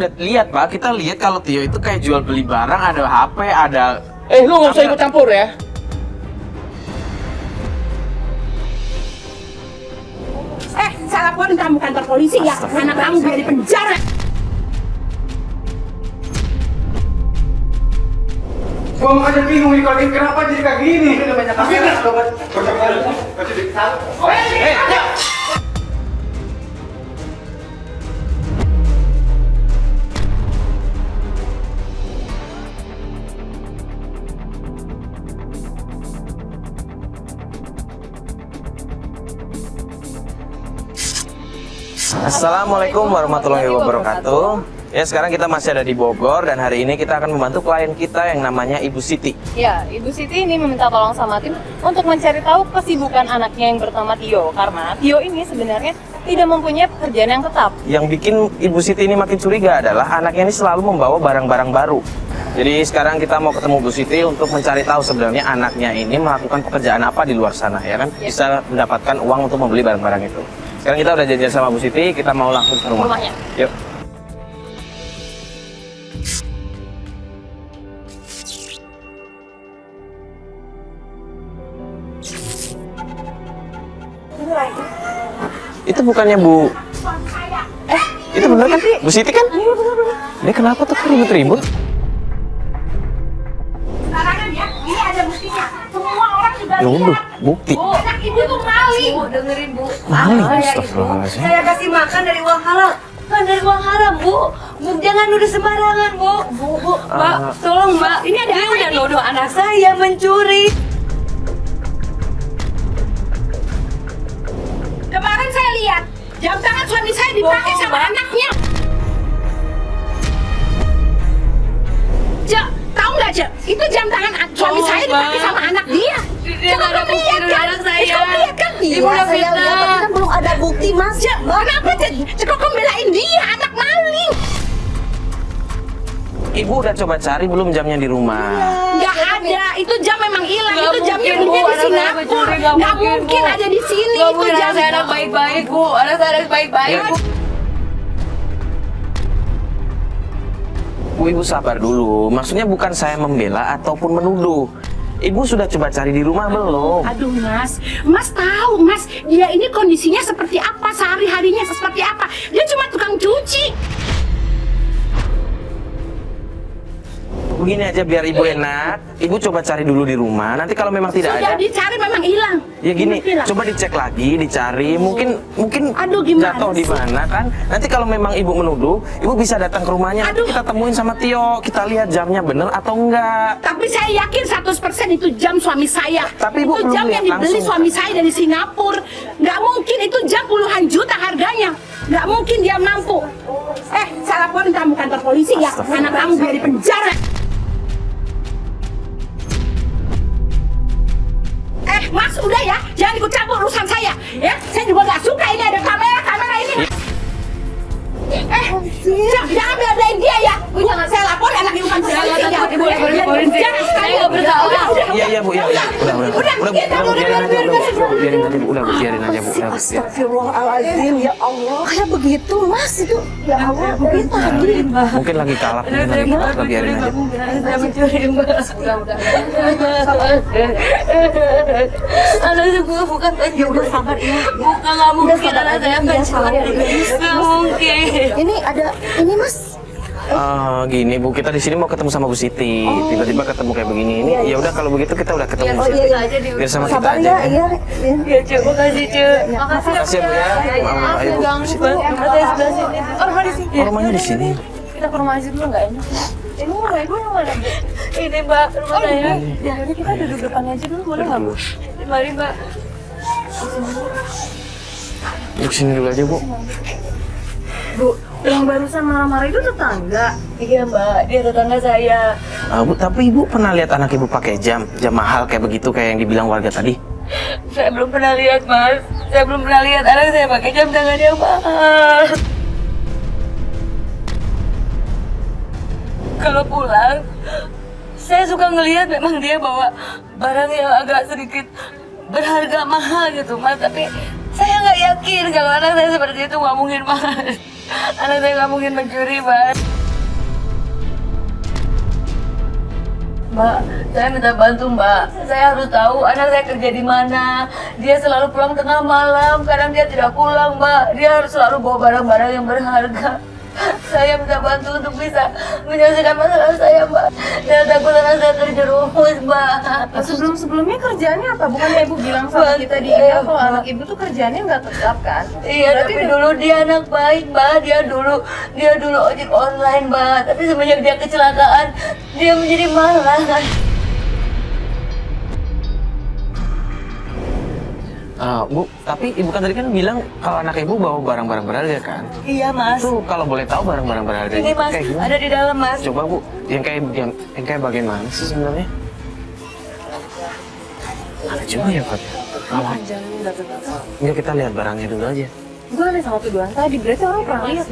udah lihat Pak, kita lihat kalau Tio itu kayak jual beli barang, ada HP, ada... Lu nggak usah ikut campur ya. Saya laporin kamu kantor polisi ya. Anak kamu biar di penjara. Gua aja bingung nih, kalau kenapa jadi kayak gini? Udah banyak kamera, Assalamualaikum warahmatullahi wabarakatuh. Ya, sekarang kita masih ada di Bogor dan hari ini kita akan membantu klien kita yang namanya Ibu Siti. Ya, Ibu Siti ini meminta tolong sama tim untuk mencari tahu kesibukan anaknya yang bernama Tio. Karena Tio ini sebenarnya tidak mempunyai pekerjaan yang tetap. Yang bikin Ibu Siti ini makin curiga adalah anaknya ini selalu membawa barang-barang baru. Jadi sekarang kita mau ketemu Bu Siti untuk mencari tahu sebenarnya anaknya ini melakukan pekerjaan apa di luar sana, ya kan? Bisa mendapatkan uang untuk membeli barang-barang itu. Sekarang kita udah janjian sama Bu Siti, kita mau langsung ke rumahnya. Yuk. Itu bukannya Bu... itu bener kan? Bu Siti kan? Dia kenapa tuh ribut-ribut? Sekarang ya, ini ada buktinya. Semua orang juga Yaudah, bukti. anak ibu tuh maling. Bu, dengerin Bu. Maling? Astagfirullahaladzim. Saya kasih makan dari uang halal. Kan dari uang haram, Bu. Bu, jangan nuduh sembarangan, Bu. Bu, Mbak, tolong, Mbak. Ini ada dia udah nuduh anak saya mencuri. Kemarin saya lihat jam tangan suami saya dipakai sama anaknya. Cek, tahu nggak Cek? Itu jam tangan suami saya dipakai sama anak dia. Dia nggak ada bukti dari anak saya. Kamu lihat kan? Ibu udah saya lihat, tapi kan belum ada bukti, Mas. Cek, kenapa Cek? Cek kok belain dia, anak maling? Ibu udah coba cari belum jamnya di rumah? Nggak ada, itu jam memang hilang. Nggak Itu jamnya mungkin, Bu. di Anak saya Singapura. mencuri, nggak Nggak mungkin, mungkin Bu. ada di sini. Nggak Itu mungkin, jam anak saya anak baik-baik, Bu. Anak saya anak baik-baik, Ya. Bu. Bu, Ibu sabar dulu. Maksudnya bukan saya membela ataupun menuduh. Ibu sudah coba cari di rumah belum? Aduh Mas tahu Mas, dia ini kondisinya seperti apa, sehari-harinya seperti apa. Dia cuma tukang cuci. Begini aja biar Ibu enak. Ibu coba cari dulu di rumah. Nanti kalau memang tidak Sudah ada, dicari memang hilang. ya gini, Hilang. coba dicek lagi, dicari. Mungkin Aduh, gimana jatuh di sih? mana kan? Nanti kalau memang Ibu menuduh, Ibu bisa datang ke rumahnya. Nanti Aduh. kita temuin sama Tio. Kita lihat jamnya bener atau enggak. Tapi saya yakin 100% itu jam suami saya. Tapi Ibu itu belum jam lihat yang dibeli langsung. suami saya dari Singapura. Nggak mungkin itu jam puluhan juta harganya. Nggak mungkin dia mampu. Saya laporin kamu kantor polisi ya. Anak kamu biar di penjara. Mas, udah ya, jangan ikut campur urusan saya. Ya, saya juga nggak suka ini ada kamera ini. Jangan belain dia ya. Jangan saya lapor anak ibu kantor polisi ya. Ibu laporin sih. Saya nggak bersalah. Iya Bu, iya. Udah Bu, biarin aja Bu. Biarin aja Bu, udah Bu, biarin aja Bu. Udah, Bu, biarin. Astagfirullahaladzim, ya Allah. Kayak begitu, Mas, itu. Ya Allah, begitu. Mungkin lagi kalap, mungkin lagi kalap. Udah, biarin aja. Saya mencuri, Mbak. Anak saya bukan ya udah sabar ya. Bukan, nggak mungkin anak saya mencuri. Nggak mungkin. Ini Mas. Gini Bu, kita di sini mau ketemu sama Bu Siti. Tiba-tiba ketemu kayak begini. Ini ya udah kalau begitu kita udah ketemu. Bu Siti. Biar sama kita Sabar aja. ya, iya. Ya, Cuk, makasih, Cuk. Makasih ya Bu ya. Ayo Bu, Bu Siti. Saya sebelah sini. Rumah di sini. Oh, rumahnya di sini. Kita ke rumah aja dulu nggak enak? Ini rumah ibu yang mana, Bu? Ini, Mbak, rumah saya. Ya, jadi kita duduk depan aja dulu, boleh nggak Bu? Mari, Mbak. Bu, sini dulu aja Bu. Bu, yang barusan marah-marah itu tetangga. Iya, Mbak, dia tetangga saya. Bu, tapi Ibu pernah lihat anak Ibu pakai jam mahal kayak begitu kayak yang dibilang warga tadi? Saya belum pernah lihat, Mas. Saya belum pernah lihat anak saya pakai jam tangan yang mahal. Kalau pulang, saya suka ngelihat memang dia bawa barang yang agak sedikit berharga mahal gitu, Mas. Tapi saya nggak yakin kalau anak saya seperti itu, nggak mungkin, Mas. Anak saya nggak mungkin mencuri, Mas. Mbak, saya minta bantu Mbak. Saya harus tahu anak saya kerja di mana. Dia selalu pulang tengah malam, kadang dia tidak pulang Mbak. Dia harus selalu bawa barang-barang yang berharga. Saya minta bantu untuk bisa menyelesaikan masalah saya Mbak. Saya takut anak saya terjerumus Mbak. Sebelum-sebelumnya kerjaannya apa? Bukannya ibu bilang sama kita di email kalau anak ibu tuh kerjaannya nggak tetap kan? Iya, tapi dulu dia anak baik, Mbak. Dia dulu ojek online, Mbak. Tapi semenjak dia kecelakaan, dia menjadi malas. Bu, tapi ibu kan tadi kan bilang kalau anak ibu bawa barang-barang berharga kan? Iya, Mas. Itu kalau boleh tahu barang-barang berharga Ini Mas, kayak gimana? ada di dalam, Mas. Coba Bu, yang kayak bagaimana sih sebenarnya? Ada juga ya Pak? Enggak, kita lihat barangnya dulu aja. Gue ada sama tuduhan tadi, berarti orang pernah lihat.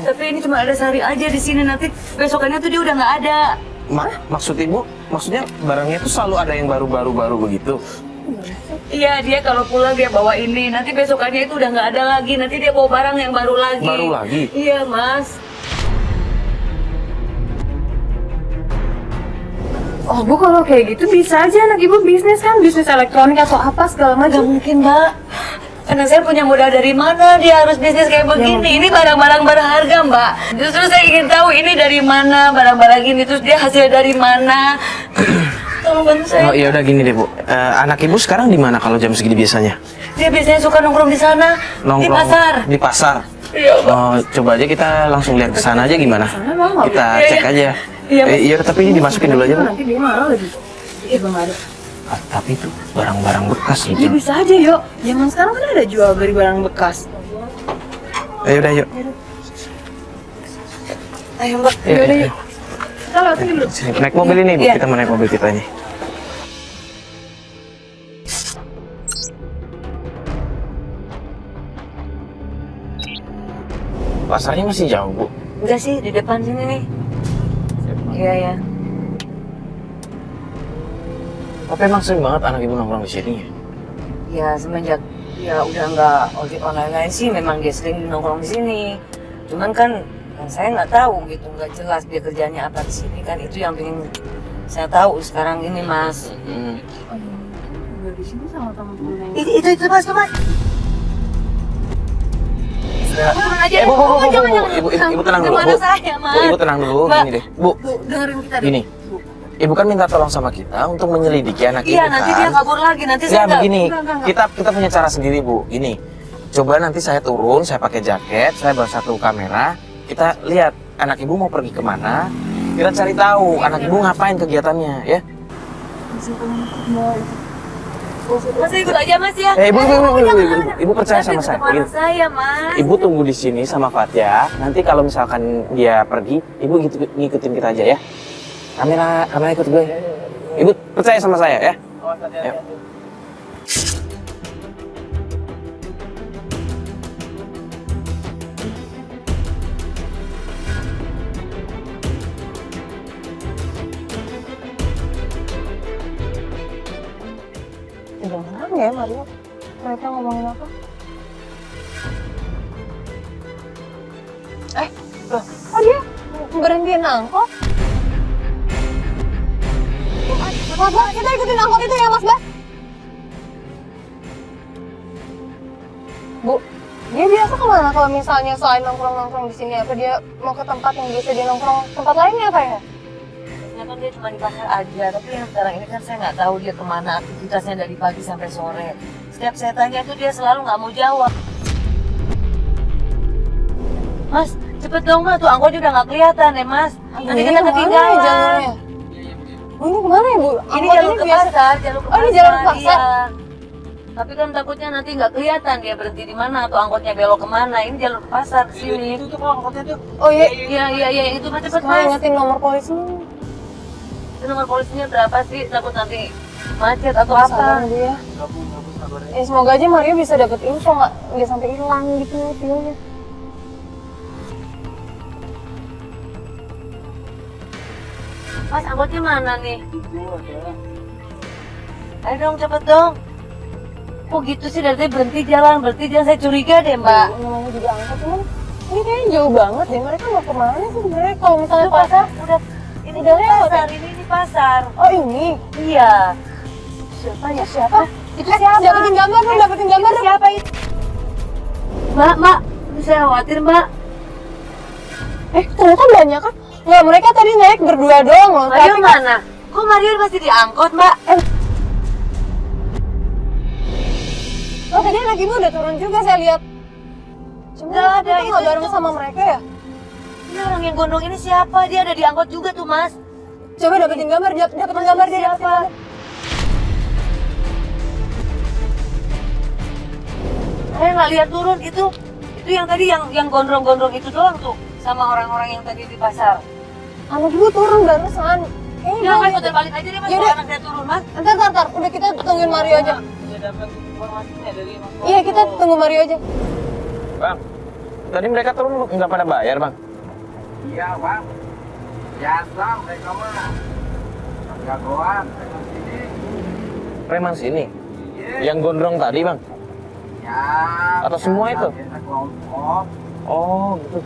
Tapi ini cuma ada sehari aja di sini, nanti besokannya tuh dia udah nggak ada. Maksud ibu, maksudnya barangnya tuh selalu ada yang baru begitu? Iya, dia kalau pulang dia bawa ini, nanti besokannya itu udah nggak ada lagi, nanti dia bawa barang yang baru lagi. Baru lagi? Iya, Mas. Oh Bu, kalau kayak gitu bisa aja anak ibu bisnis kan, bisnis elektronik atau apa segala Nggak macam. mungkin, Mbak. Anak saya punya modal dari mana? Dia harus bisnis kayak begini. Ini barang-barang berharga, Mbak. Justru saya ingin tahu ini dari mana barang-barang ini. Terus dia hasil dari mana? Tolong bantu saya. Oh iya udah gini deh Bu, anak ibu sekarang di mana kalau jam segini biasanya? Dia biasanya suka nongkrong di sana, di pasar. Di pasar. Iya, Mbak. Oh, coba aja kita langsung lihat ke sana aja gimana? Kita Iya, cek iya. aja. Iya, Mas. Iya, tapi ini dimasukin dulu aja Bu. Nanti dia marah lagi. Iya Bang, ada. Tapi itu barang-barang bekas Ya gitu. bisa aja yuk. Zaman sekarang kan ada jual beli barang bekas. Ayo udah yuk. Ayo, Mbak. Iya, iya, iya. Kita lewatin dulu. Sini, naik mobil ini Bu, Iya. kita mau naik mobil kita ini. Pasarnya masih jauh Bu. Enggak sih, di depan sini nih. Iya, ya. Tapi emang sering banget anak ibu nongkrong di sini ya? Ya, semenjak ya udah nggak ojek online lain sih, memang dia sering nongkrong di sini. Cuman kan saya nggak tahu gitu, nggak jelas dia kerjanya apa di sini kan, itu yang pengen saya tahu sekarang ini Mas. Udah di sini sama teman-teman. Itu Mas, tuh Mas. Turun aja. Bu, ibu tenang dulu, Gimana Bu. saya, Mas? Bu, ibu tenang dulu, Mbak. gini deh. Bu, Dengerin kita deh. gini. Ibu kan minta tolong sama kita untuk menyelidiki anak ibu Iya, kan. nanti dia kabur lagi, nanti saya Enggak, begini. Enggak. Kita punya cara sendiri, Bu. Gini. Coba nanti saya turun, saya pakai jaket, saya bawa satu kamera. Kita lihat anak ibu mau pergi kemana. Kita cari tahu anak ibu ngapain kegiatannya, ya. Mas ikut aja Mas ya. Ibu percaya sama saya. Nanti Gini. tetap saya Mas. Ibu tunggu di sini sama Fatia. Nanti kalau misalkan dia pergi, ibu ngikutin kita aja ya. Kamera ikut gue. Ibu percaya sama saya ya. Ayo. Udah menang ya Mario? Mereka ngomongin apa? Loh, kok dia berhentiin angkot? Mas Bas, kita ikutin angkot itu ya Mas Bas? Bu, dia biasa kemana kalau misalnya selain nongkrong-nongkrong di sini? Apa dia mau ke tempat yang biasa dia nongkrong? Tempat lainnya apa ya? Biasanya kan dia cuma di pasar aja, tapi yang sekarang ini kan saya nggak tahu dia kemana aktivitasnya dari pagi sampai sore. Setiap saya tanya itu dia selalu nggak mau jawab. Mas, cepet dong Mas, tuh angkotnya udah nggak kelihatan ya Mas. Nanti kita ketinggalan. Jalurnya? Oh, ini kemana ya Bu? Ini Angkot jalur ke biasa- pasar, jalur ke Oh, ini pasar. jalur ke pasar? Iya. Tapi kan takutnya nanti nggak kelihatan dia berhenti di mana atau angkotnya belok kemana. Ini jalur ke pasar ke sini. Itu tuh angkotnya tuh. Oh iya, Iya, itu Mas cepet sekarang Mas. ingetin nomor polisi. Itu nomor polisinya berapa sih? Takut nanti macet atau Sabar apa? Bu ya. Semoga aja Mario bisa dapet info nggak sampai hilang gitu Tionya. Mas, angkotnya mana nih? Ayo dong, cepet dong. Kok gitu sih dari tadi berhenti jalan, saya curiga deh Mbak. Namanya juga angkot cuman ini kayaknya jauh banget deh. Mereka mau kemana sih sebenarnya kalau misalnya Itu pasar udah, Ini di pasar, ini di pasar. Oh ini? Iya. Siapa ya? Siapa? Itu siapa? Dapetin gambar dong, dapetin gambar dong. Siapa itu? Mbak, saya khawatir, Mbak. Ternyata banyak kan? Nggak, mereka tadi naik berdua doang loh. Mario mana? Kok Mario masih diangkot, Mbak? Oh tadi anak ibu udah turun juga saya lihat. Cuma Nggak ada, kita nggak itu- bareng sama mereka ya? Ini orang yang gondrong ini siapa? Dia ada diangkot juga tuh, Mas. Coba dapetin gambar, dapetin gambar dia. Siapa? Saya nggak lihat turun itu yang tadi yang gondrong-gondrong itu doang tuh sama orang-orang yang tadi di pasar. Anak ibu turun barusan. Kayaknya Ya kan dia- putar balik aja deh, Mas. Yaudah. Kalau anak saya turun, Mas. Ntar. Udah kita tungguin Mario aja. Sudah dapat informasinya dari Mas. Iya, kita tunggu Mario aja. Bang, tadi mereka turun nggak pada bayar, Bang? Iya, Bang. Biasa mereka mah. Jagoan, mereka sini. Preman sini. Iya. Yang gondrong tadi, Bang? Ya. Atau semua biasa, itu? biasa kelompok. Oh, gitu.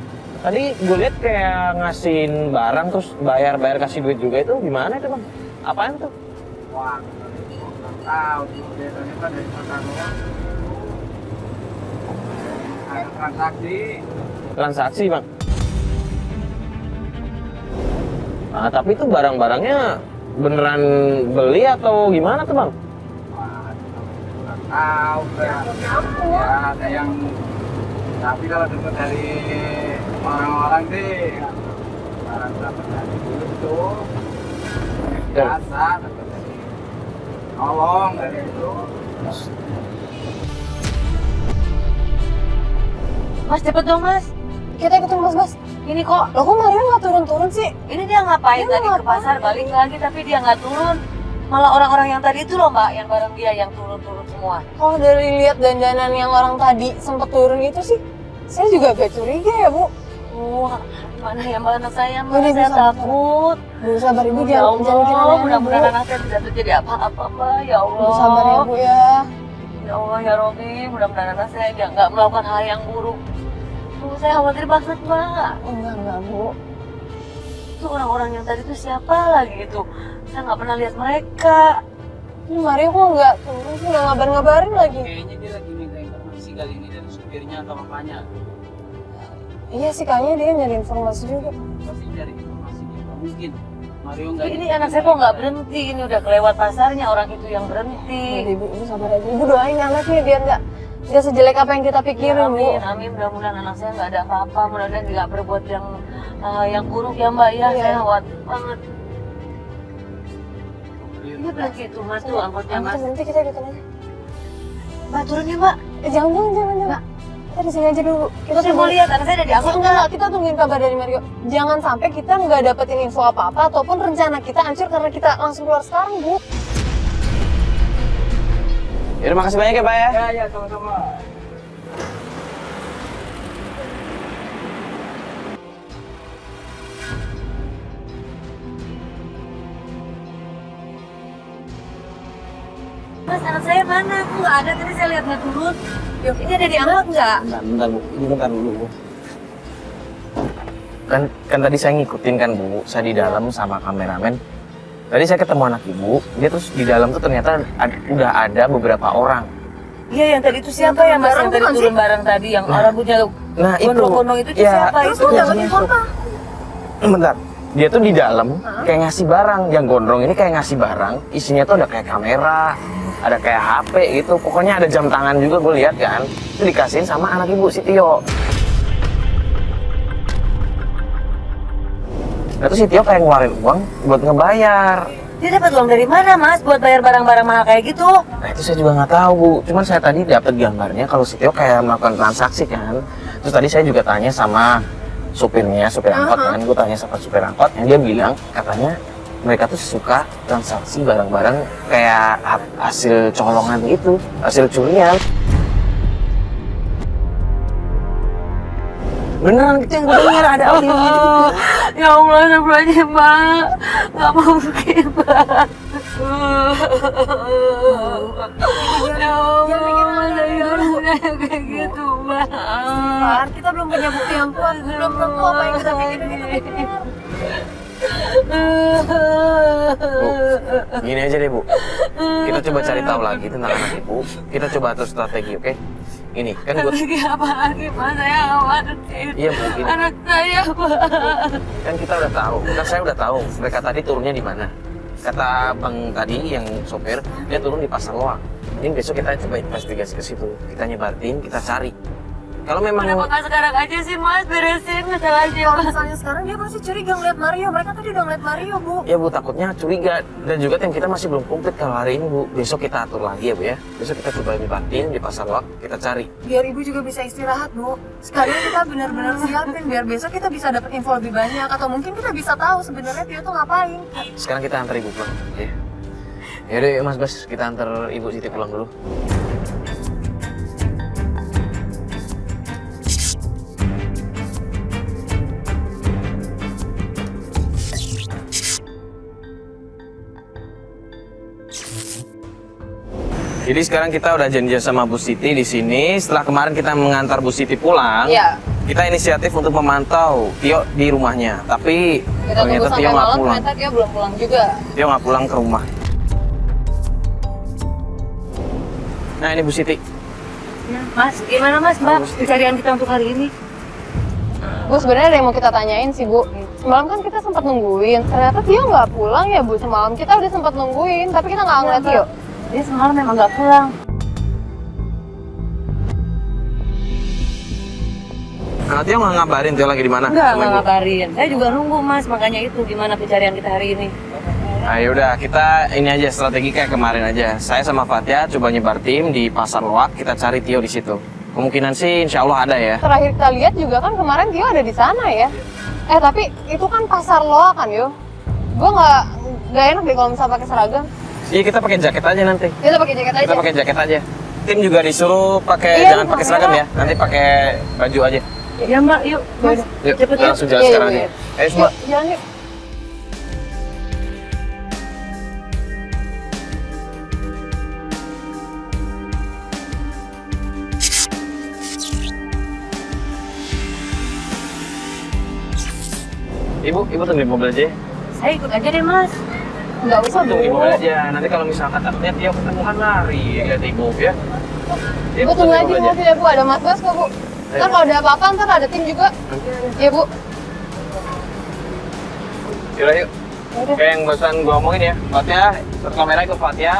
Tadi gue lihat kayak ngasihin barang terus bayar kasih duit juga, itu gimana itu, Bang? Apaan tuh? Wah, nggak tahu. Biasanya kan dari pasar doang. Ada transaksi. Transaksi, Bang. Nah, tapi itu barang-barangnya beneran beli atau gimana tuh, Bang? Wah, nggak tahu. Ya, ada yang. Tapi kalau dengar dari orang-orang sih, barang dapat dari itu. Biasa, dapat dari nolong dari itu. Mas, cepet dong, Mas. Kita ikutin Mas. Ini kok Loh kok Mario nggak turun-turun sih? ini dia ngapain Dia tadi ke ngapain? pasar balik lagi tapi dia nggak turun. Malah orang-orang yang tadi itu loh, Mbak, yang bareng dia yang turun-turun semua. Kalau dari lihat dandanan yang orang tadi sempet turun itu sih, saya juga agak curiga ya, Bu. Wah, gimana ya Mbak, anak saya, Mbak? Udah, Saya bisa, takut. Bu, sabar Ibu, Ya jangan bikin Allah, aneh-aneh, Bu. mudah-mudahan anak saya tidak terjadi apa-apa, Mbak. Ya Allah. Bu, sabar ya, Bu ya. Ya Allah, ya Robi, mudah-mudahan anak saya nggak melakukan hal yang buruk. Tuh, saya khawatir banget, Mbak. Enggak, Bu. Itu orang-orang yang tadi itu siapa lagi itu? Saya nggak pernah lihat mereka. Ini Mario kok nggak turun sih, nggak ngabarin lagi. Kayaknya dia lagi minta informasi kali ini dari supirnya atau bapaknya. Iya sih, kayaknya dia nyari informasi juga. Pasti cari informasi juga. Mungkin Mario nggak. Ini anak saya kok nggak berhenti? Ini udah kelewat pasarnya orang itu yang berhenti. Udah, Ibu sabar aja. Ibu doain anaknya biar nggak sejelek apa yang kita pikirin, Bu. Amin, amin. Mudah-mudahan anak saya nggak ada apa-apa. Mudah-mudahan nggak berbuat yang buruk ya Mbak ya. Iya. Saya khawatir banget. Ini berhenti tuh Mas tuh angkotnya Mas. Nanti kita ikutin aja. Mbak turun ya Mbak. Jangan. Kita di sini aja dulu. Kita Saya mau lihat anak saya ada di angkot Enggak, kita tungguin kabar dari Mario. Jangan sampai kita nggak dapetin info apa-apa ataupun rencana kita hancur karena kita langsung keluar sekarang, Bu. Ya, terima kasih banyak ya, Pak ya. Ya, sama-sama. Mas anak saya mana? Aku nggak ada tadi saya lihat nggak turun. Yuk, ini ada di angkot nggak? Bentar, Bu. Bentar dulu, Bu. Kan tadi saya ngikutin kan, Bu. Saya di dalam sama kameramen. Tadi saya ketemu anak ibu, dia terus di dalam tuh ternyata udah ada beberapa orang. Iya yang tadi itu siapa ya Mas? Yang tadi turun bareng tadi yang rambutnya Nah, itu. gondrong-gondrong itu siapa? Itu dapat info apa? Bentar. Dia tuh di dalam kayak ngasih barang. Yang gondrong ini kayak ngasih barang. Isinya tuh ada kayak kamera, ada kayak HP gitu. Pokoknya ada jam tangan juga gue lihat kan. Itu dikasihin sama anak ibu si Tio. Nah, terus si Tio kayak ngeluarin uang buat ngebayar. Dia dapat uang dari mana Mas buat bayar barang-barang mahal kayak gitu? Nah, itu saya juga nggak tahu, Bu. Cuman saya tadi dapat gambarnya kalau si Tio kayak melakukan transaksi kan. Terus tadi saya juga tanya sama supirnya, supir angkot kan. Gue tanya sama supir angkot, yang dia bilang katanya mereka tuh suka transaksi barang-barang kayak hasil colongan gitu, hasil curian. Beneran gitu yang gue dengar, ada audio gitu. Ya Allah, astagfirullahaladzim Mbak. Gak mau begini Mbak. Ya Allah, saya kayak gitu Mbak. Kita belum punya bukti yang kuat, belum tentu apa yang kita pikirin itu benar. Gini aja deh, Bu. Kita coba cari tahu lagi tentang anak Ibu. Kita coba atur strategi, oke? Ini kan buat Lagi apa lagi Pak? Saya khawatir. Iya, Bu, gini. Anak saya Pak. Kan kita udah tahu, kan saya udah tahu mereka tadi turunnya di mana. Kata Bang tadi yang sopir, dia turun di Pasar Loak. Ini besok kita coba investigasi ke situ. Kita nyebar tim, kita cari. Kalau memang Kenapa nggak sekarang aja sih Mas beresin masalahnya? Kalau misalnya sekarang dia pasti curiga ngeliat Mario. Mereka tadi udah ngeliat Mario, Bu. ya Bu, takutnya curiga. Dan juga tim kita masih belum komplit kalau hari ini, Bu. Besok kita atur lagi ya, Bu ya. Besok kita coba nyebar tim di Pasar Loak, kita cari. Biar Ibu juga bisa istirahat, Bu. Sekalian kita benar-benar siapin biar besok kita bisa dapat info lebih banyak atau mungkin kita bisa tahu sebenarnya Tio tuh ngapain. Sekarang kita antar Ibu pulang, ya. Yaudah yuk Mas Bas, kita antar Ibu Siti pulang dulu. Jadi sekarang kita udah janjian sama Bu Siti di sini. Setelah kemarin kita mengantar Bu Siti pulang, Iya. kita inisiatif untuk memantau Tio di rumahnya. Tapi Kita tunggu ternyata sampai Tio nggak malam, pulang. ternyata Tio belum pulang juga. Tio nggak pulang ke rumah. Nah ini Bu Siti. Mas, gimana Mas Mbak pencarian kita untuk hari ini? Bu, sebenarnya ada yang mau kita tanyain sih, Bu. Semalam kan kita sempat nungguin. Ternyata Tio nggak pulang ya, Bu. Semalam kita udah sempat nungguin, tapi kita nggak ngeliat Tio. Dia semalam memang nggak pulang. Nah, Tio nggak ngabarin Tio lagi di mana? Nggak sama Ibu? ngabarin. Saya juga nunggu Mas, makanya itu gimana pencarian kita hari ini. Nah yaudah, kita ini aja strategi kayak kemarin aja. Saya sama Fatia coba nyebar tim di Pasar Loak, kita cari Tio di situ. Kemungkinan sih insya Allah ada ya. Terakhir kita lihat juga kan kemarin Tio ada di sana ya. Tapi itu kan Pasar Loak kan, Yo. Gue nggak enak deh kalau misalnya pakai seragam. Iya, kita pakai jaket aja nanti. Kita pakai jaket aja. Kita pakai jaket aja. Tim juga disuruh pakai, Iya, jangan pakai seragam ya. Nanti pakai baju aja. Ya Mbak, yuk Mas. Yuk, Cepet kita yuk. langsung jalan Iya, sekarang iya, aja. iya. Ayo semua. Yuk, jalan yuk. Ibu tunggu di mobil aja. Saya ikut aja deh Mas. Nggak usah, Tunggu di Bu. mobil aja. Nanti kalau misalkan takutnya Tio ketemuan lari, lihat Ibu ya. Ibu Bu, tunggu aja di di mobil mobil ya, Bu. Ada Mas Bas kok, Bu. Ntar kalau ada apa-apa, ntar ada tim juga. Iya, Bu. Yaudah yuk. Kayak yang barusan gua omongin ya. Fatia, kamera ikut Fatia.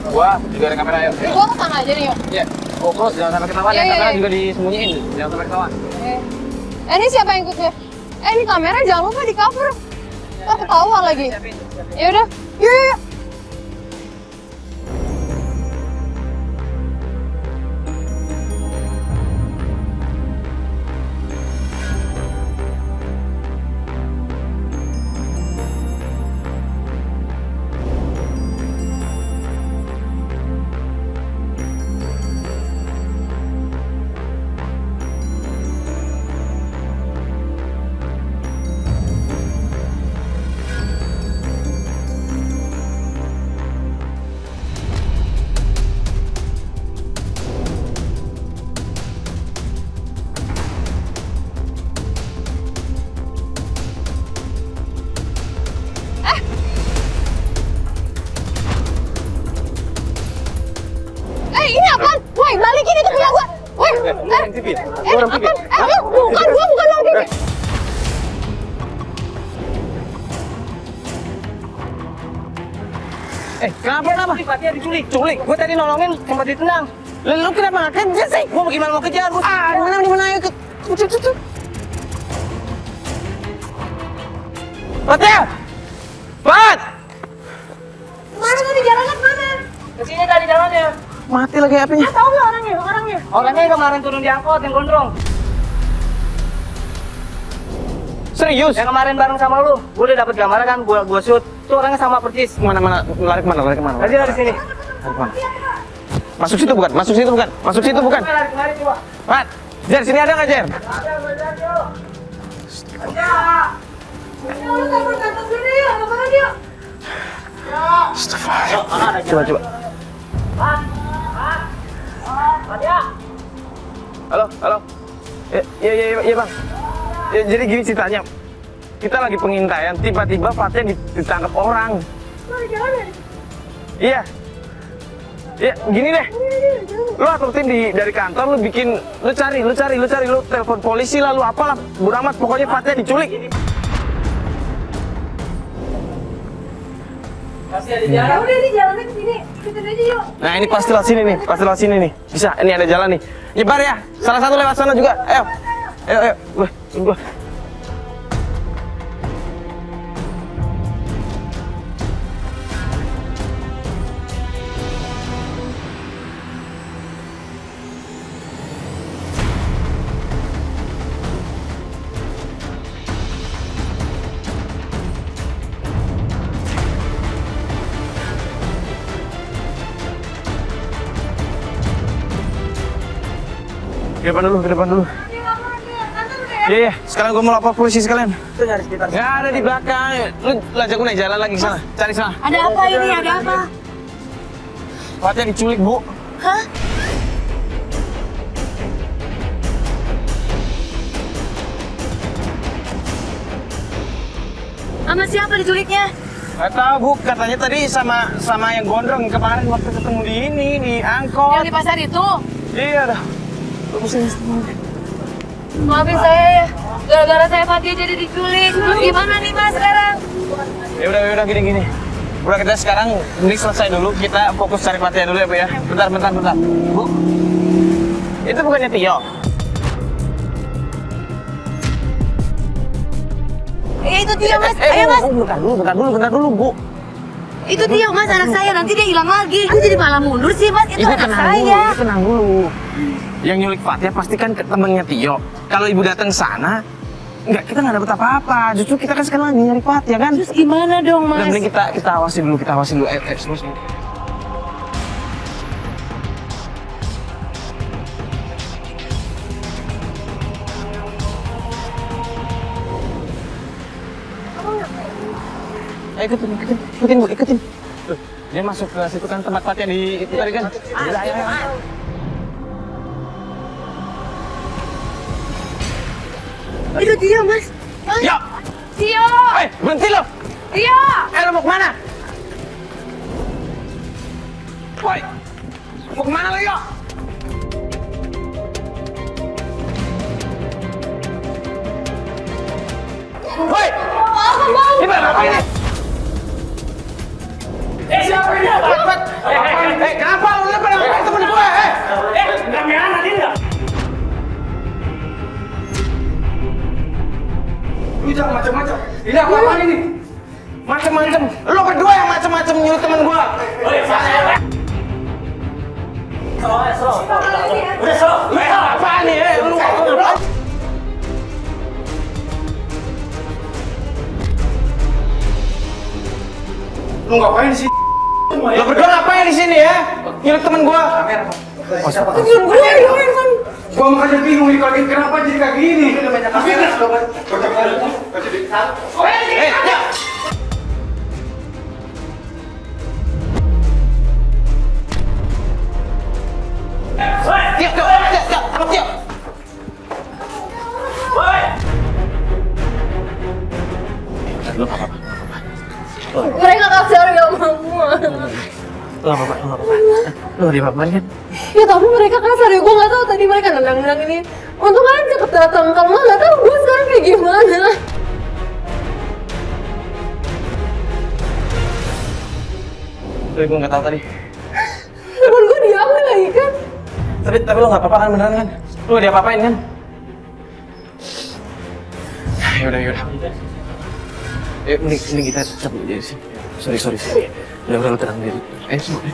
Gua juga ada kamera yuk. Gua kesana aja nih, yuk. Iya. Oh, close, jangan sampai ketahuan ya. Iya, iya, Kamera iya. juga disembunyiin, jangan sampai ketahuan. Ini siapa yang ikut gue? Ini kamera jangan lupa di cover. Ntar ketahuan lagi. Yaudah, yuk. Ini apaan? Woi, balikin itu punya gue. Woi, Orang TV. apaan? Bukan Bang TV. Kenapa? Fatia diculik. Culik. Gue tadi nolongin sempat ditendang. Lu kenapa nggak kerja sih? Gue bagaimana mau kejar? Gue Di mana ayo ikut. Fatia! Fat! Mana tadi jalannya kemana? kesini tadi jalannya. Mati lagi apinya. Tahu nggak orangnya? Orangnya yang kemarin turun di angkot yang gondrong. Serius? Yang kemarin bareng sama lu. Gue udah dapet gambarnya kan, gue shoot. Tuh orangnya sama persis. Mana? Lari kemana? Tadi dari sini. Lari kemana? Masuk situ bukan? Lari coba. Fat! Jer, sini ada nggak Jer? Coba. Halo. Iya bang. Ya, jadi gini ceritanya. kita lagi pengintaian, tiba-tiba Fatia ditangkap orang. Iya. Ya, gini deh. Lu atur tim dari kantor, lu cari, lu telepon polisi lah, lu apalah. Bodo amat, pokoknya Fatia diculik. Ya udah ini jalannya ke sini. Kita aja yuk. Nah, ini pasti lewat sini nih. Bisa, ini ada jalan nih. Nyebar ya. Salah satu lewat sana juga. Ayo. Gua. Ke depan dulu. Iya, sekarang gue mau lapor polisi sekalian. Itu nyari sekitar. Nggak ada di belakang. Lu ajak gue naik jalan lagi ke sana. Cari sana. Ada apa ini? Ada apa? Fatia diculik, Bu. Hah? Sama siapa diculiknya? Nggak tahu, Bu. Katanya tadi sama yang gondrong kemarin waktu ketemu di angkot. Yang di pasar itu? Iya dah. Maafin saya ya. Gara-gara saya Fatia jadi diculik. Terus gimana nih Mas sekarang? Ya udah gini. Udah kita sekarang ini selesai dulu. Kita fokus cari Fatia dulu ya, Bu ya. Bentar. Bu. Itu bukannya Tio? Iya itu Tio Mas. Ayo Mas. Bentar dulu, Bu. Itu Tio Mas, anak saya. Nanti dia hilang lagi. Aku jadi malah mundur sih Mas. Itu anak saya. Tenang dulu. Yang nyulik Fatia pasti kan temennya Tio. Kalau ibu datang sana, kita nggak dapet apa-apa. Justru kita kan sekarang lagi nyari Fatia kan. Terus gimana dong Mas? Udah, mending kita awasi dulu. Terus. Ikutin. Tuh, dia masuk ke situ kan tempat Fatia di itu tadi kan. Ayo. Itu Tio Mas. Yo! Tio! Berhenti lo! Tio! Lo mau kemana? Woi! Mau kemana lo, Yo? Woi! Ini apa ini? Siapa ini? Kenapa lo pada ngapain temen gue? Kamera nanti enggak? Lu jangan macam-macam. Ini apa-apaan ini? Macam-macam. Lo berdua yang macam-macam nyuruh temen gua. Udah so. Apaan nih? Lu ngapain di sini? Lo berdua ngapain di sini ya? Nyuruh temen gua. Gua makanya bingung nih kalau kenapa jadi kayak gini. Ya. Tio. Lu apa? Mereka kasar gak mau. Lu apa? Lu diapa-apain kan? Ya tapi mereka kasar ya, gue gak tahu tadi mereka nendang-nendang ini. Untung aja datang, kalau nggak tahu gue sekarang kayak gimana. Gue nggak tahu tadi. Temen gue diambil lagi kan. Tapi lo nggak apa-apa kan, beneran kan? Lo nggak diapa-apain kan? Yaudah. Mending kita cabut aja sih. Sorry. Udah lo tenang diri. Semua deh.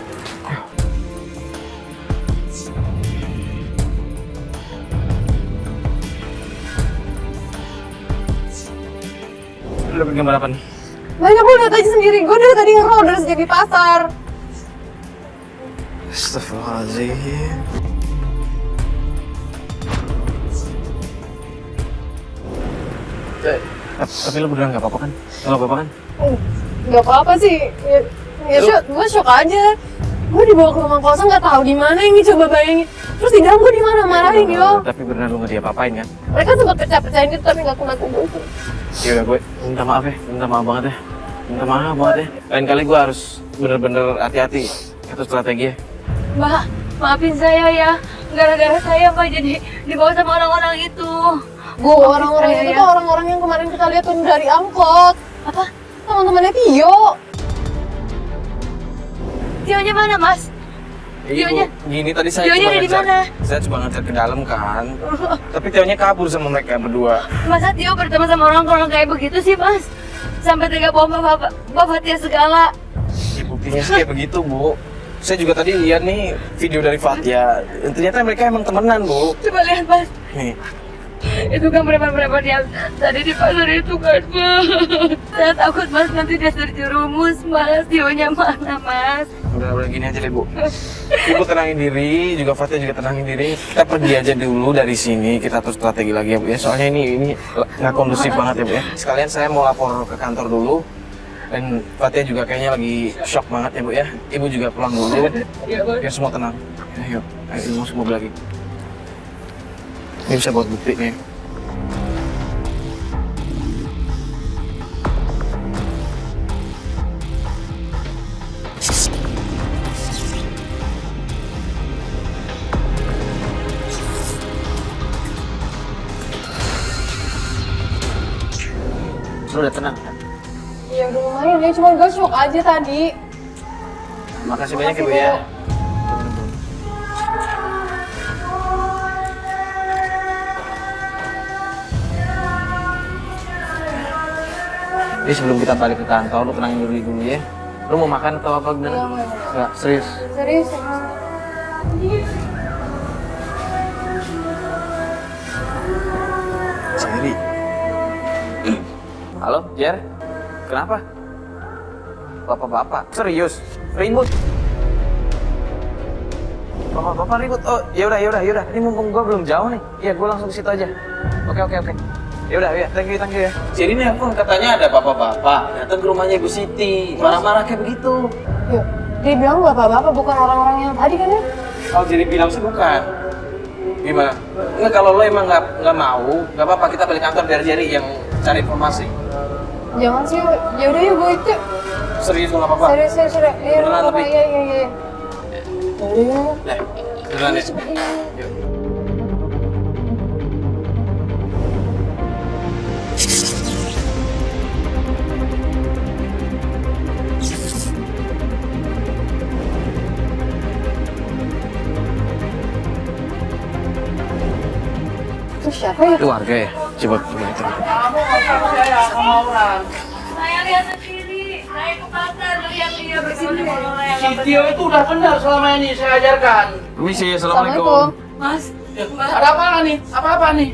Lu dapet gambar apa nih? Banyak, gue lihat aja sendiri. Gue dari tadi ngerol sejak di pasar. Astagfirullahaladzim. Tapi lo beneran gak apa-apa kan? Gak apa-apa kan? Gak apa-apa sih. Ya gue shock aja. Gue dibawa ke rumah kosong nggak tahu di mana ini, coba bayangin. Terus diganggu di mana, marahin yo. Tapi benar lu nggak diapa-apain kan? Mereka sempat percaya-percayain gitu tapi nggak kena gue. Ya udah gue minta maaf ya, minta maaf banget ya. Minta maaf banget ya. Lain kali gue harus bener-bener hati-hati atur strategi ya. Mbak, maafin saya ya. Gara-gara saya Mbak jadi dibawa sama orang-orang itu. Bu, orang-orang itu tuh orang-orang yang kemarin kita lihat turun dari angkot. Apa? Teman-temannya Tio. Tionya mana Mas? Tionya? Gini tadi saya Tionya cuma ada di ngejar, mana? saya cuma ngejar ke dalam kan. Tapi Tionya kabur sama mereka berdua. Masa Tio bertemu sama orang-orang kayak begitu sih Mas? Sampai tega bawa Bapak Tia segala. Ya, buktinya sih kayak begitu, Bu. Saya juga tadi lihat nih video dari Fatia. Ternyata mereka emang temenan, Bu. Coba lihat Mas. Nih. Itu kan preman-preman yang tadi di pasar itu kan Mas. Saya takut Mas nanti dia terjerumus Mas. Tionya mana Mas? Udah gini aja deh, Bu. Ibu tenangin diri, juga Fatia juga tenangin diri. Kita pergi aja dulu dari sini, kita atur strategi lagi ya, Bu ya. Soalnya ini nggak kondusif banget ya, Bu ya. Sekalian saya mau lapor ke kantor dulu. Dan Fatia juga kayaknya lagi shock banget ya, Bu ya. Ibu juga pulang dulu, biar semua tenang. Ayo, ayo masuk mobil lagi. Ini bisa buat bukti nih. Lu udah tenang kan? Ya udah lumayan ya, cuma gue shock aja tadi. Makasih banyak ya, Bu ya. Jadi sebelum kita balik ke kantor, lu tenangin dulu ya. Lu mau makan atau apa bener? Enggak, serius. Serius. Sendiri. Halo, Jer. Kenapa? Bapak-bapak. Serius? Ribut? Bapak-bapak ribut? Oh, yaudah. Ini mumpung gua belum jauh nih. Iya, gua langsung ke situ aja. Oke. Yaudah, ya, thank you ya. Jadi nelpon katanya ada bapak-bapak datang ke rumahnya Ibu Siti. Marah-marah kayak begitu. Yuk, dia bilang bapak-bapak bukan orang-orang yang tadi kan ya? Oh, jadi bilang sih bukan. Gimana? Enggak, kalau lo emang nggak mau, nggak apa-apa, kita balik kantor biar Jerry yang cari informasi. Jangan sih, ya udah yuk gue ikut. Serius lo nggak apa-apa? Serius. Iya, Beneran, apa-apa. tapi? Iya. Udah. Deh, beneran ya? Yuk. Itu siapa ya? Itu warga ya? Coba itu. Kamu nggak percaya sama orang. Saya lihat sendiri. Saya ke pasar lihat dia bersini. Si Tio itu udah benar selama ini saya ajarkan. Permisi, Assalamualaikum. Mas, Ada apa nih? Apa nih?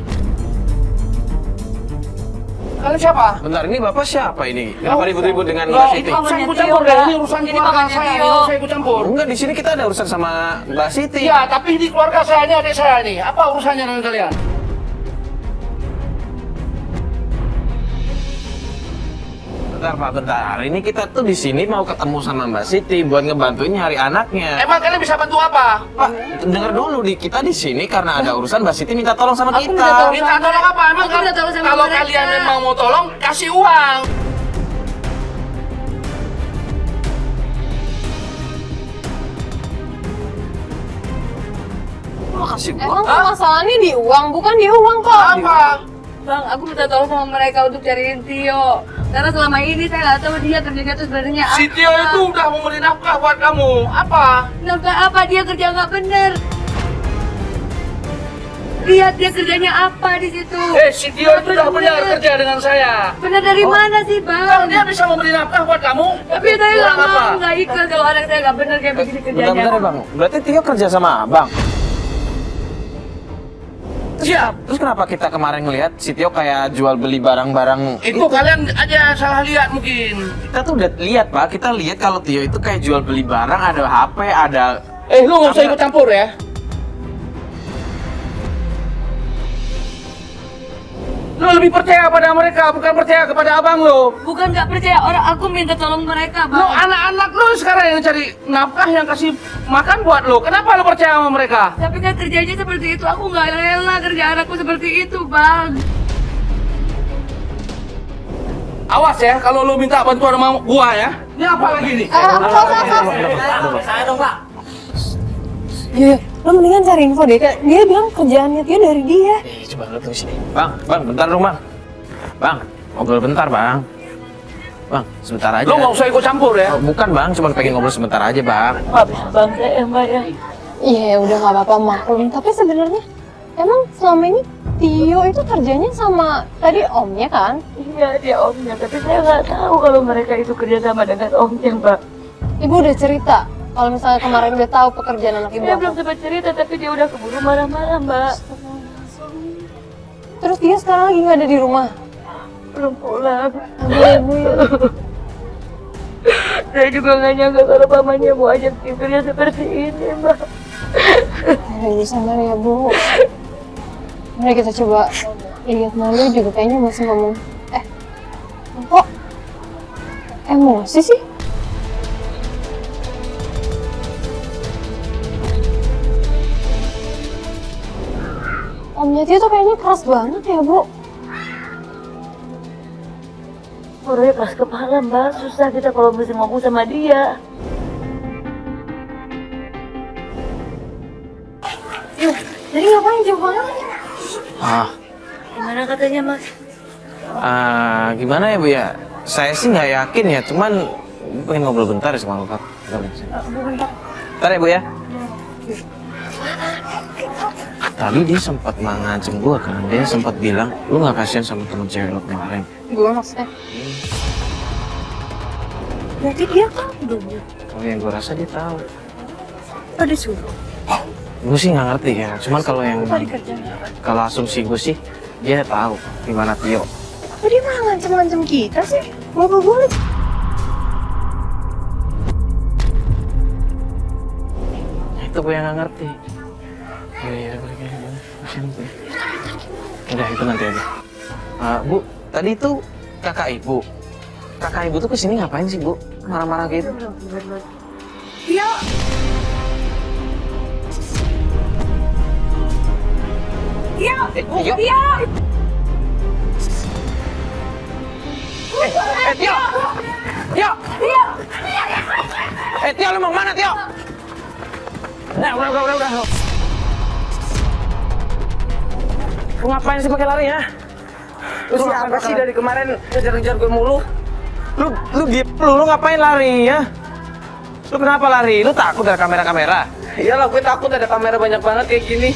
Kalian siapa? Bentar, ini bapak siapa ini? Kenapa ribut-ribut dengan Mbak Loh, Siti? itu saya ikut campur deh. Ini urusan Ini keluarga mamanya saya. Tio. Ini saya ikut campur. Enggak, di sini kita ada urusan sama Mbak Siti. Iya, tapi di keluarga saya ini adik saya nih. Apa urusannya dengan kalian? Bentar. Ini kita tuh di sini mau ketemu sama Mbak Siti buat ngebantuin nyari anaknya. Emang kalian bisa bantu apa? Pak, denger dulu, kita di sini karena ada urusan Mbak Siti minta tolong sama Aku kita. minta tolong. Minta tolong apa? Emang Aku minta tolong sama kalau mereka. kalian memang mau tolong, kasih uang. Makasih, Bu. Emang masalahnya di uang, bukan di uang kok. Apa? Bang, aku minta tolong sama mereka untuk cariin Tio. Karena selama ini saya nggak tahu dia kerjanya tuh sebenarnya apa. Si Tio itu udah memberi nafkah buat kamu. Apa? Nafkah apa? Dia kerja nggak bener. Lihat dia kerjanya apa di situ. Si Tio itu udah benar kerja dengan saya. Bener dari mana sih, Bang? Kalau dia bisa memberi nafkah buat kamu, Tapi saya nggak kurang apa? mau, nggak ikhlas kalau anak saya nggak bener kayak begini kerjanya. Bentar ya Bang, berarti Tio kerja sama Abang? Siap. Terus kenapa kita kemarin ngelihat si Tio kayak jual beli barang-barang Itu kalian aja salah lihat mungkin. Kita tuh udah lihat Pak, kita lihat kalau Tio itu kayak jual beli barang, ada HP, ada... Lu nggak usah ikut campur ya. Lo lebih percaya pada mereka, bukan percaya kepada abang lo. Bukan nggak percaya orang, aku minta tolong mereka, Lo Bang. anak-anak lo sekarang yang cari nafkah, yang kasih makan buat lo. Kenapa lo percaya sama mereka? Tapi kan kerjanya seperti itu, aku nggak rela kerjaan aku seperti itu, Bang. Awas ya, kalau lo minta bantuan sama gua ya. Ini apa lagi nih? Saya dong, Pak. Iya, lo mendingan cari info deh. Kayak dia bilang kerjaannya Tio dari dia. Coba lo tunggu sini. Bang, bentar dong bang. Bang, ngobrol bentar bang. Bang, sebentar aja. Lo nggak usah ikut campur ya. Oh, bukan bang, cuma pengen ngobrol sebentar aja bang. Maaf, Bang, saya Mbak ya. Iya, udah nggak apa-apa maklum. Tapi sebenarnya emang selama ini Tio itu kerjanya sama tadi omnya kan? Iya, dia omnya, tapi saya nggak tahu kalau mereka itu kerja sama dengan omnya, Mbak. Ibu udah cerita kalau misalnya kemarin udah tahu pekerjaan anak ibu. Dia apa. belum sempat cerita, tapi dia udah keburu marah-marah, Mbak. Terus dia sekarang lagi nggak ada di rumah. Belum pulang. Aduh, ibu ya. Saya juga nggak nyangka kalau pamannya mau ajak tidurnya seperti ini, Mbak. Aduh, ibu sabar ya bu. Mari kita coba lihat Malu juga kayaknya masih ngomong. Kok emosi sih? Omnya Tio tuh kayaknya keras banget ya bu. Orangnya keras kepala, Mbak. Susah kita kalau mesti ngomong sama dia. Jadi ngapain jauh banget? Gimana katanya, Mas? Gimana ya bu ya? Saya sih nggak yakin ya, cuman pengen ngobrol bentar ya sama Bapak. Bentar ya bu ya. Tadi dia sempat ngancem gua kan, dia sempat bilang, lu nggak kasihan sama temen cewek lo kemarin. Gue maksudnya. Berarti dia tahu dong. Oh yang gua rasa dia tahu. Oh disuruh. Gue sih nggak ngerti ya, cuman kalau asumsi gue sih dia tahu gimana Tio. Kok dia malah ngancem-ngancem kita sih? Bapak boleh. Itu gue yang nggak ngerti. Iya, gimana? Udah itu nanti aja. Bu, tadi itu kakak ibu. Kakak ibu tuh kesini ngapain sih bu? Marah-marah gitu. Tio, Tio, Tio. Tio. Tio! Tio! Tio. Tio, lu mau kemana Tio? Nah, udah. Lu ngapain sih pakai lari ya? Lu siapa sih dari kemarin ngejar-ngejar gue mulu? Lu ngapain lari ya? Lu kenapa lari? Lu takut ada kamera-kamera? Iyalah, gue takut ada kamera banyak banget kayak gini.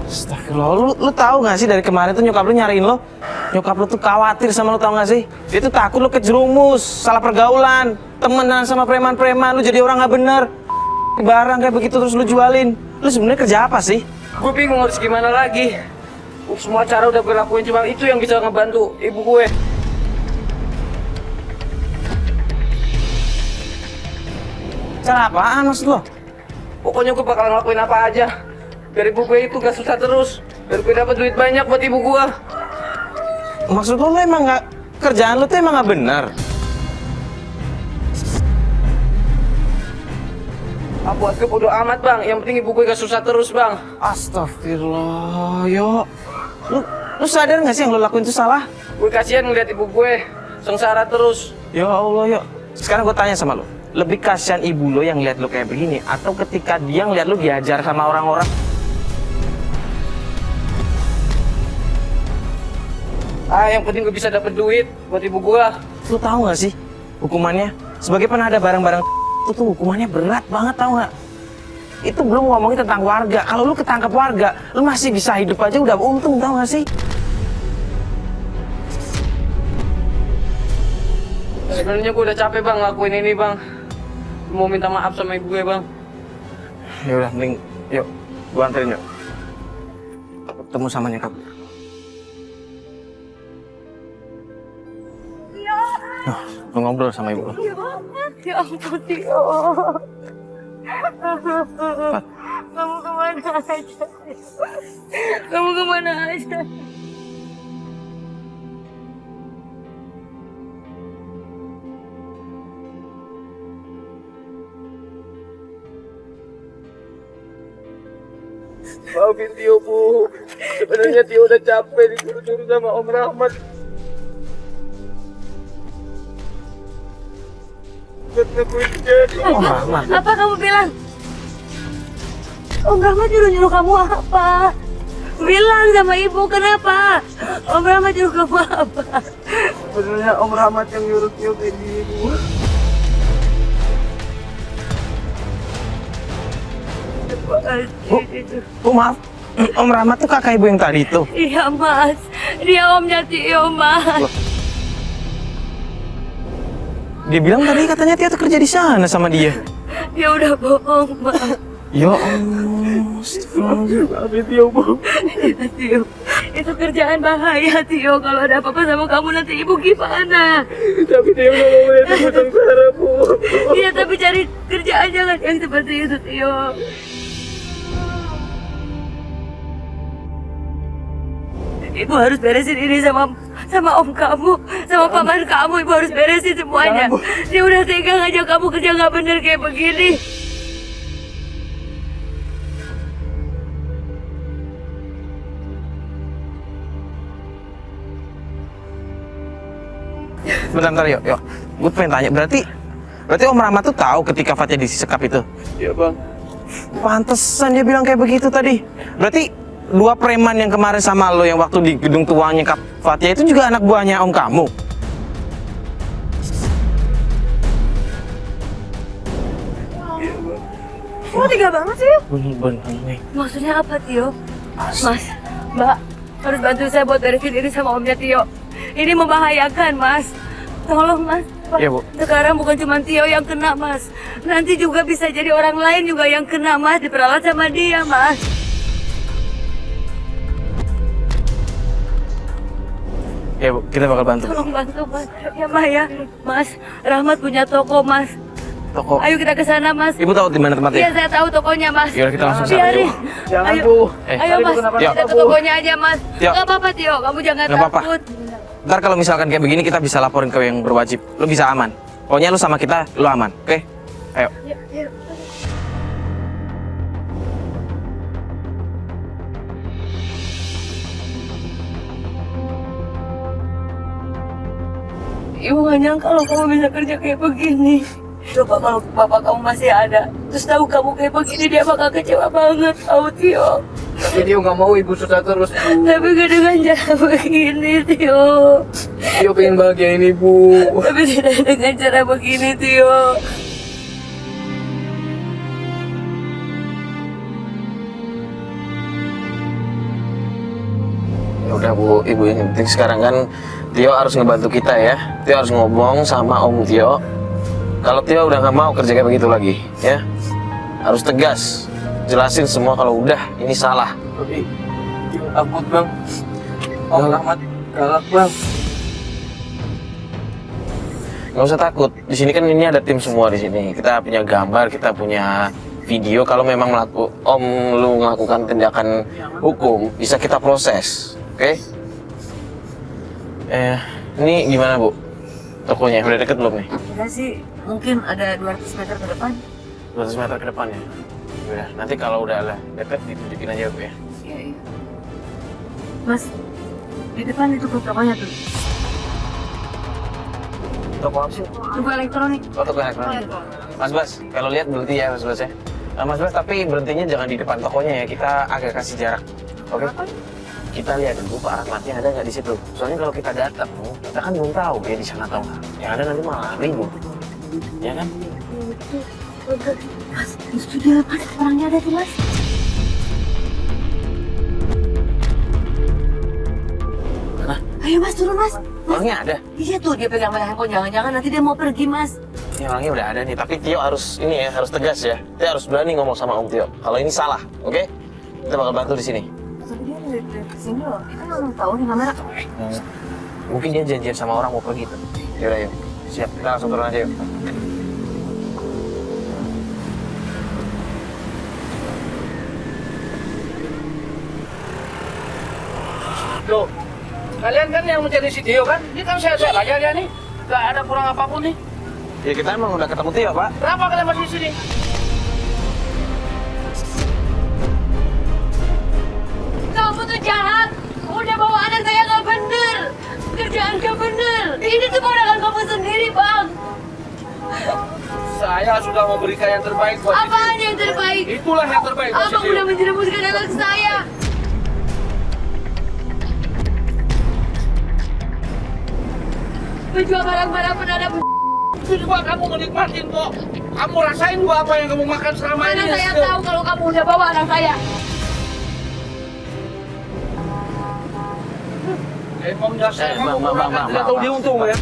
Astagfirullah, lu tahu nggak sih dari kemarin tuh nyokap lu nyariin lo? Nyokap lu tuh khawatir sama lu, tahu nggak sih? Dia tuh takut lu kejerumus, salah pergaulan, temenan sama preman-preman, lu jadi orang nggak bener. Barang kayak begitu terus lu jualin. Lu sebenarnya kerja apa sih? Gue bingung harus gimana lagi. Semua cara udah gue lakuin, cuma itu yang bisa ngebantu ibu gue. Cara apaan maksud lo? Pokoknya gue bakal ngelakuin apa aja biar ibu gue itu gak susah terus, biar gue dapat duit banyak buat ibu gue. Maksud lo emang nggak, kerjaan lu tuh emang nggak bener? Buat gue bodo amat bang, yang penting ibu gue gak susah terus bang. Astagfirullah, yo. Lu sadar nggak sih yang lu lakuin itu salah? Gue kasihan ngeliat ibu gue sengsara terus. Ya Allah, yo. Sekarang gue tanya sama lu, lebih kasihan ibu lo yang lihat lu kayak begini, atau ketika dia ngeliat lu diajar sama orang-orang? Yang penting gue bisa dapet duit buat ibu gue. Lu tahu nggak sih hukumannya? Sebagai penada barang-barang itu tuh hukumannya berat banget, tahu nggak? Itu belum ngomongin tentang warga. Kalau lu ketangkep warga, lu masih bisa hidup aja udah untung, tahu nggak sih? Sebenarnya gue udah capek bang ngelakuin ini bang. Mau minta maaf sama ibu gue bang. Ya udah, mending yuk, gua anterin yuk. Ketemu sama nyokap. Nah, lu ngobrol sama ibu lo. Ya ampun, Tio. Kamu kemana kemana aja? Kamu kemana aja? Maafin Tio, Bu. Sebenarnya Tio udah capek disuruh-suruh sama Om Rahmat. Buat ngelakuin kejadian. Oh, Rahmat. Apa kamu bilang? Om Rahmat nyuruh kamu apa? Bilang sama ibu kenapa? Om Rahmat nyuruh kamu apa? Sebenarnya Om Rahmat yang nyuruh Tio kayak gini, Bu. Bu, maaf. Om Rahmat tuh kakak ibu yang tadi itu. Iya mas, dia omnya Tio mas. Dia bilang tadi katanya Tia tuh kerja di sana sama dia. Dia udah bohong mas. Ya Allah, astagfirullahaladzim. Maafin Tio, Bu. Iya Tio, itu kerjaan bahaya Tio. Kalau ada apa-apa sama kamu nanti ibu gimana? Tapi Tio nggak mau lihat ibu sengsara, Bu. Iya tapi cari kerjaan jangan yang seperti itu Tio. Ibu harus beresin ini sama om kamu, sama paman kamu. Ibu harus beresin semuanya. Dia udah tega ngajak kamu kerja nggak bener kayak begini. Bentar, yuk. Gue pengen tanya, berarti Om Rahmat tuh tahu ketika Fatia disekap itu? Iya, Bang. Pantesan dia bilang kayak begitu tadi. Berarti dua preman yang kemarin sama lo yang waktu di gedung tua nyekap Fatia itu juga anak buahnya om kamu? Kamu tega banget sih? Bener nih. Maksudnya apa Tio? Mas, Mbak, harus bantu saya buat beresin ini sama omnya Tio. Ini membahayakan Mas. Tolong Mas. Pak, Iya, Bu. sekarang bukan cuma Tio yang kena Mas. Nanti juga bisa jadi orang lain juga yang kena Mas. Diperalat sama dia Mas. Ya Bu, kita bakal bantu. Tolong bantu Mas. Ya Mbak ya. Mas, Rahmat punya toko Mas. Toko. Ayo kita ke sana Mas. Ibu tahu di mana Iya tempatnya? saya tahu tokonya Mas. Yaudah, kita langsung sana, Biarin. yuk. Jangan, Ayo. Bu. Ayo Mas, Yuk. kita ke tokonya aja Mas. Yuk. Gak apa-apa Tio, kamu jangan Nggak apa-apa. takut. Ntar kalau misalkan kayak begini kita bisa laporin ke yang berwajib. Lo bisa aman. Pokoknya lo sama kita, lo aman. Oke? Ayo. Yuk, yuk. Ibu gak nyangka kalau kamu bisa kerja kayak begini. Coba kalau bapak kamu masih ada, terus tahu kamu kayak begini, dia bakal kecewa banget, tahu Tio. Tapi Tio nggak mau ibu susah terus, Bu. Tapi gak dengan cara begini, Tio. Tio pengen bahagiain ibu. Tapi tidak dengan cara begini, Tio. Ya udah Bu, Ibu yang penting sekarang kan Tio harus ngebantu kita ya. Tio harus ngomong sama Om Tio. Kalau Tio udah nggak mau kerja kayak begitu lagi, ya harus tegas, jelasin semua kalau udah ini salah. Tapi Tio takut, Bang. Om Rahmat galak, Bang. Nggak usah takut. Di sini kan ini ada tim semua di sini. Kita punya gambar, kita punya video. Kalau memang Om lu melakukan tindakan hukum, bisa kita proses, oke? Ini gimana Bu? Tokonya udah deket belum nih? Kita sih mungkin ada 200 meter ke depan. 200 meter ke depan ya? Udah, nanti kalau udah lah deket ditunjukin aja Bu ya. Iya, iya. Mas, di depan itu tokonya tuh. Toko apa sih? Toko elektronik. Oh, toko elektronik. Mas Bas, kalau lihat berhenti ya Mas Bas ya. Mas Bas, tapi berhentinya jangan di depan tokonya ya. Kita agak kasih jarak. Oke? Kita lihat dulu Pak Rahmatnya ada nggak di situ. Soalnya kalau kita datang, kita kan belum tahu dia di sana atau nggak. Yang ada nanti malah ribut. Ya kan? Mas, itu dia, Mas. Orangnya ada tuh, Mas. Mana? Ayo, Mas, turun, Mas. Orangnya ada. Iya tuh, dia pegang handphone. Jangan-jangan nanti dia mau pergi, Mas. Ya orangnya udah ada nih. Tapi Tio harus ini ya, harus tegas ya. Tio harus berani ngomong sama Om Tio. Kalau ini salah, oke? Kita bakal bantu di sini. Tapi dia dari sini loh. Kita nggak tahu nih kamera. Mungkin dia janjian sama orang mau pergi tuh. Yaudah yuk. Siap, kita langsung turun aja yuk. Loh, kalian kan yang mencari si Tio kan? Ini kan saya aja dia nih. Gak ada kurang apapun nih. Ya kita emang udah ketemu Tio, Pak. Kenapa kalian masih di sini? Kamu tuh jahat. Udah bawa anak saya nggak bener. Kerjaan nggak bener. Ini semua dengan kamu sendiri, Bang. Saya sudah memberikan yang terbaik buat si Tio. Apaan yang terbaik? Itulah yang terbaik buat si Abang Tio. udah menjerumuskan anak saya. Menjual barang-barang penadam. Itu juga kamu menikmatin kok. Kamu rasain gua apa yang kamu makan selama ini. Mana saya Tio. tahu kalau kamu udah bawa anak saya. Emang dasar kamu Bang, makan tidak tahu diuntung ya.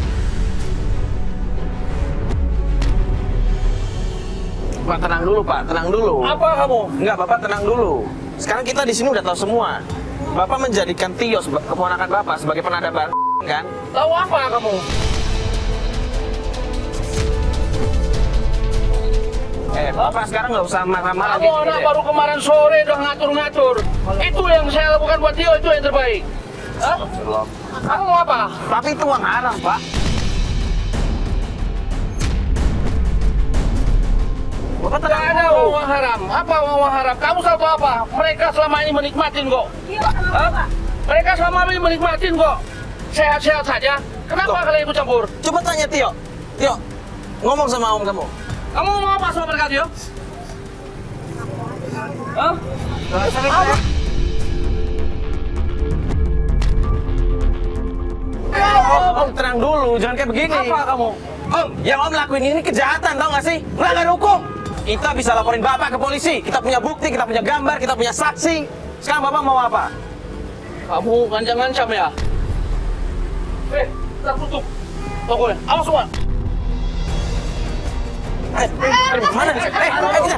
Pak, tenang dulu, Pak. Tenang dulu. Apa kamu? Enggak, Bapak tenang dulu. Sekarang kita di sini udah tahu semua. Bapak menjadikan Tio keponakan Bapak sebagai penadam barang, kan? Tahu apa kamu? Bapak sekarang nggak usah marah-marah Kamu anak baru kemarin sore udah ngatur-ngatur. Itu yang saya lakukan buat Tio, itu yang terbaik. Hah? Kamu mau apa? Tapi itu uang haram, Pak. Bapak Tidak tenang ada dulu. uang haram. Apa uang haram? Kamu tahu apa? Mereka selama ini menikmatin kok. Hah? Mereka selama ini menikmatin kok. Sehat-sehat saja. Kenapa Loh. kalian ikut campur? Coba tanya Tio. Tio, ngomong sama om kamu. Kamu mau apa sama mereka, Tio? Hah? Om, tenang dulu, jangan kayak begini. Apa kamu? Om, yang om lakuin ini kejahatan, tau gak sih? Melanggar hukum. Kita bisa laporin Bapak ke polisi. Kita punya bukti, kita punya gambar, kita punya saksi. Sekarang Bapak mau apa? Kamu ngancam-ngancam ya? Kita tutup tokonya. Awas semua. Mana nih? Kita.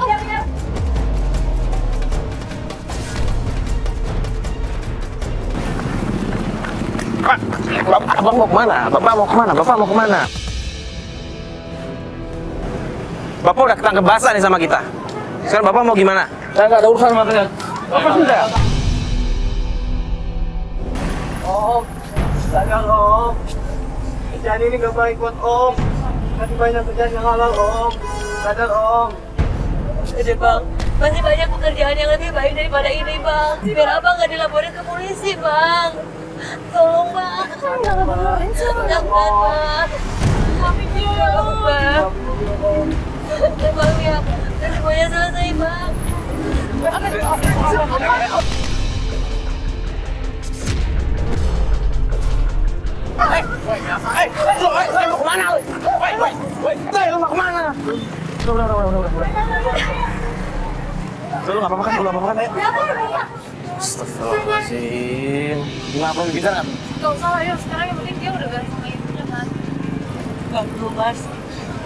Pak, Bapak mau kemana? Bapak mau kemana? Bapak mau kemana? Bapak udah ketangkep basah nih sama kita. Sekarang Bapak mau gimana? Saya nggak ada urusan sama kalian. Apa sudah? Om, sadar Om. Kerjaan ini gak baik buat Om. Masih banyak kerjaan yang halal Om. Sadar Om. Udah Bang, masih banyak pekerjaan yang lebih baik daripada ini Bang. Biar Abang nggak dilaporin ke polisi Bang. Tolong Bang. Jangan Bang. Jangan Bang. Tolong Bang. Bang ya, semuanya selesai Bang. Lu mau kemana? Lu mau kemana? Lu nggak apa-apa kan? Lu nggak apa-apa kan? Astagfirullahaladzim. Kenapa lu bisa nggak? Gak usah lah, yuk. Sekarang yang penting dia udah balik sama ibunya kan. Gak perlu Mas.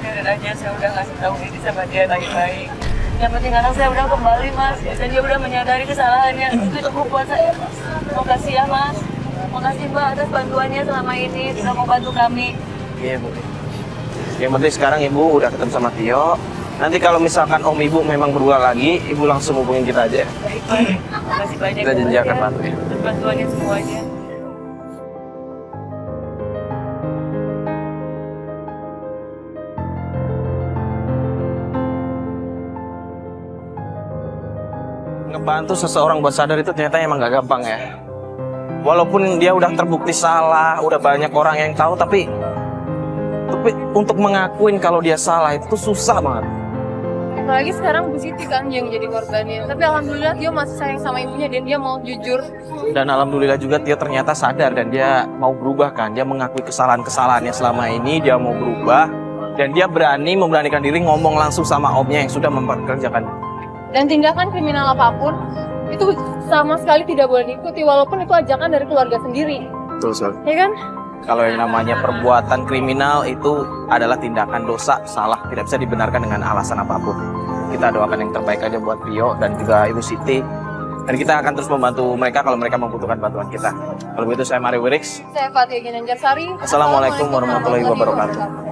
Biarin aja, saya udah ngasih tahu ini sama dia baik-baik. Yang penting anak saya udah kembali Mas. Dan dia udah menyadari kesalahannya. Itu cukup buat saya Mas. Makasih ya Mas. Makasih Mbak atas bantuannya selama ini. Sudah mau bantu kami. Iya, Bu. Yang penting sekarang Ibu udah ketemu sama Tio. Nanti kalau misalkan Om Ibu memang berulang lagi, Ibu langsung hubungin kita aja. Baik-baik. Makasih banyak. Kita janji ya, akan Mas, bantu ya. atas bantuannya semuanya. Ngebantu seseorang buat sadar itu ternyata emang gak gampang ya. Walaupun dia udah terbukti salah, udah banyak orang yang tahu, tapi untuk mengakuin kalau dia salah itu tuh susah banget. Apalagi sekarang Bu Siti kan yang jadi korbannya. Tapi alhamdulillah Tio masih sayang sama ibunya dan dia mau jujur. Dan alhamdulillah juga Tio ternyata sadar dan dia mau berubah kan. Dia mengakui kesalahan-kesalahannya selama ini, dia mau berubah. Dan dia memberanikan diri ngomong langsung sama omnya yang sudah memperkerjakan. Dan tindakan kriminal apapun itu sama sekali tidak boleh diikuti walaupun itu ajakan dari keluarga sendiri. Betul, Sob. Ya kan? Kalau yang namanya perbuatan kriminal itu adalah tindakan dosa, salah, tidak bisa dibenarkan dengan alasan apapun. Kita doakan yang terbaik aja buat Tio dan juga Ibu Siti. Dan kita akan terus membantu mereka kalau mereka membutuhkan bantuan kita. Kalau begitu saya Mario Wirix. Saya Fatih Ginanjar Sari. Assalamualaikum warahmatullahi wabarakatuh.